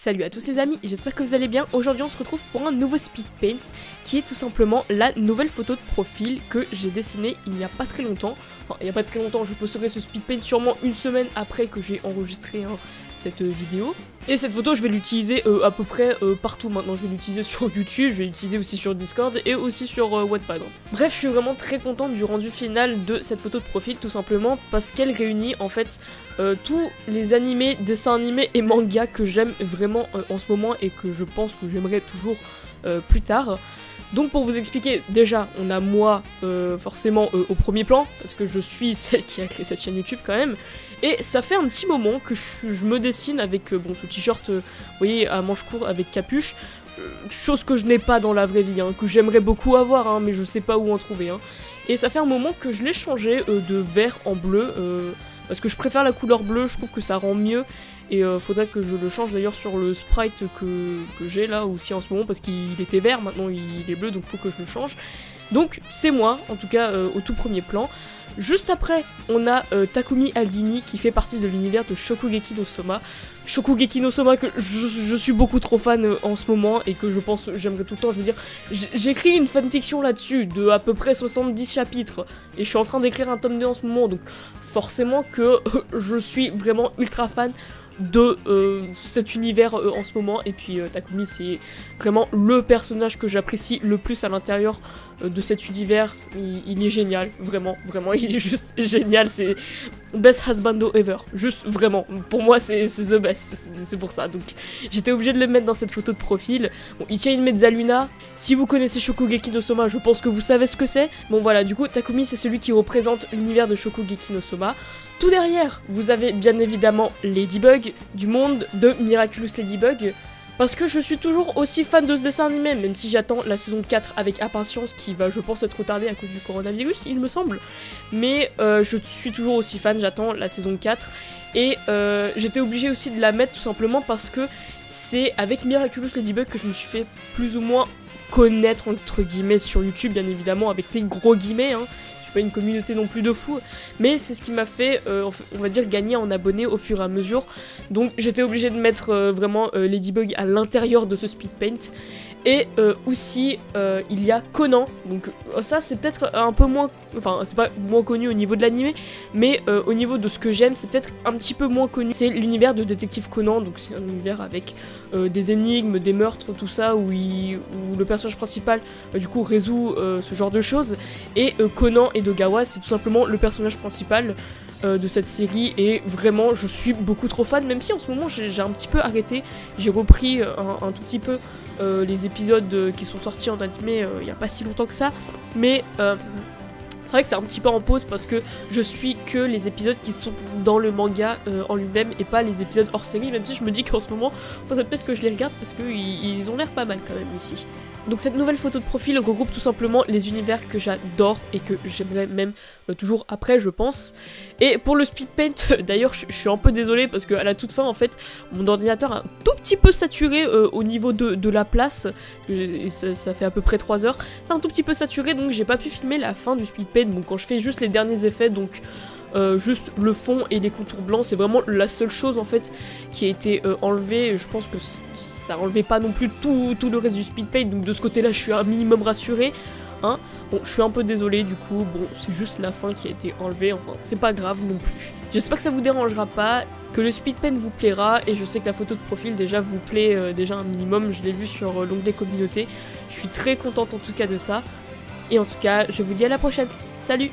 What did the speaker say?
Salut à tous les amis, j'espère que vous allez bien. Aujourd'hui on se retrouve pour un nouveau speed paint qui est tout simplement la nouvelle photo de profil que j'ai dessinée il n'y a pas très longtemps. Enfin, il n'y a pas très longtemps, je posterai ce speed paint sûrement une semaine après que j'ai enregistré cette vidéo. Et cette photo je vais l'utiliser à peu près partout maintenant. Je vais l'utiliser sur YouTube, je vais l'utiliser aussi sur Discord et aussi sur Wattpad. Bref, je suis vraiment très contente du rendu final de cette photo de profil, tout simplement parce qu'elle réunit en fait tous les animés, dessins animés et mangas que j'aime vraiment en ce moment et que je pense que j'aimerais toujours plus tard. Donc pour vous expliquer, déjà on a moi forcément au premier plan, parce que je suis celle qui a créé cette chaîne YouTube quand même, et ça fait un petit moment que je me dessine avec bon, ce t-shirt, vous voyez, à manches courtes avec capuche, chose que je n'ai pas dans la vraie vie, que j'aimerais beaucoup avoir, mais je sais pas où en trouver. Et ça fait un moment que je l'ai changé de vert en bleu, parce que je préfère la couleur bleue, je trouve que ça rend mieux. Et faudrait que je le change d'ailleurs sur le sprite que j'ai là aussi en ce moment, parce qu'il était vert, maintenant il est bleu, donc faut que je le change. Donc c'est moi, en tout cas au tout premier plan. Juste après, on a Takumi Aldini qui fait partie de l'univers de Shokugeki no Soma. Shokugeki no Soma que je suis beaucoup trop fan en ce moment et que je pense j'aimerais tout le temps. Je veux dire, j'écris une fanfiction là-dessus de à peu près 70 chapitres et je suis en train d'écrire un tome 2 en ce moment, donc forcément que je suis vraiment ultra fan de cet univers en ce moment. Et puis Takumi, c'est vraiment le personnage que j'apprécie le plus à l'intérieur de cet univers. Il est génial, vraiment, il est juste génial, c'est best husbando ever, juste vraiment, pour moi c'est the best, c'est pour ça, donc j'étais obligée de le mettre dans cette photo de profil. Bon, il tient une mezzaluna, si vous connaissez Shokugeki no Soma, je pense que vous savez ce que c'est. Bon voilà, du coup Takumi c'est celui qui représente l'univers de Shokugeki no Soma. Tout derrière, vous avez bien évidemment Ladybug, du monde de Miraculous Ladybug, parce que je suis toujours aussi fan de ce dessin animé, même si j'attends la saison 4 avec impatience, qui va je pense être retardée à cause du coronavirus, il me semble. Mais je suis toujours aussi fan, j'attends la saison 4, et j'étais obligée aussi de la mettre tout simplement parce que c'est avec Miraculous Ladybug que je me suis fait plus ou moins connaître entre guillemets sur YouTube, bien évidemment, avec des gros guillemets, pas une communauté non plus de fous, mais c'est ce qui m'a fait, on va dire, gagner en abonnés au fur et à mesure. Donc j'étais obligée de mettre vraiment Ladybug à l'intérieur de ce speed paint. Et aussi, il y a Conan, donc ça c'est peut-être un peu moins, enfin c'est pas moins connu au niveau de l'animé, mais au niveau de ce que j'aime, c'est peut-être un petit peu moins connu. C'est l'univers de Détective Conan, donc c'est un univers avec des énigmes, des meurtres, tout ça, où le personnage principal du coup résout ce genre de choses. Et Conan Edogawa, c'est tout simplement le personnage principal de cette série, et vraiment je suis beaucoup trop fan, même si en ce moment j'ai un petit peu arrêté. J'ai repris un tout petit peu les épisodes qui sont sortis en animé il n'y a pas si longtemps que ça, mais c'est vrai que c'est un petit peu en pause parce que je suis que les épisodes qui sont dans le manga en lui-même et pas les épisodes hors série, même si je me dis qu'en ce moment faudrait peut-être que je les regarde parce qu'ils ont l'air pas mal quand même aussi. Donc cette nouvelle photo de profil regroupe tout simplement les univers que j'adore et que j'aimerais même toujours après, je pense. Et pour le speed paint, d'ailleurs je suis un peu désolée parce qu'à la toute fin en fait mon ordinateur a un tout petit peu saturé au niveau de la place, et ça fait à peu près 3 heures, c'est un tout petit peu saturé, donc j'ai pas pu filmer la fin du speed paint. Bon, quand je fais juste les derniers effets, donc juste le fond et les contours blancs, c'est vraiment la seule chose en fait qui a été enlevée. Je pense que ça enlevait pas non plus tout le reste du speed paint, donc de ce côté là je suis un minimum rassurée. Bon, je suis un peu désolée du coup, bon, c'est juste la fin qui a été enlevée, enfin, c'est pas grave non plus. J'espère que ça vous dérangera pas, que le speed paint vous plaira, et je sais que la photo de profil déjà vous plaît déjà un minimum, je l'ai vu sur l'onglet communauté. Je suis très contente en tout cas de ça, et en tout cas, je vous dis à la prochaine. Salut!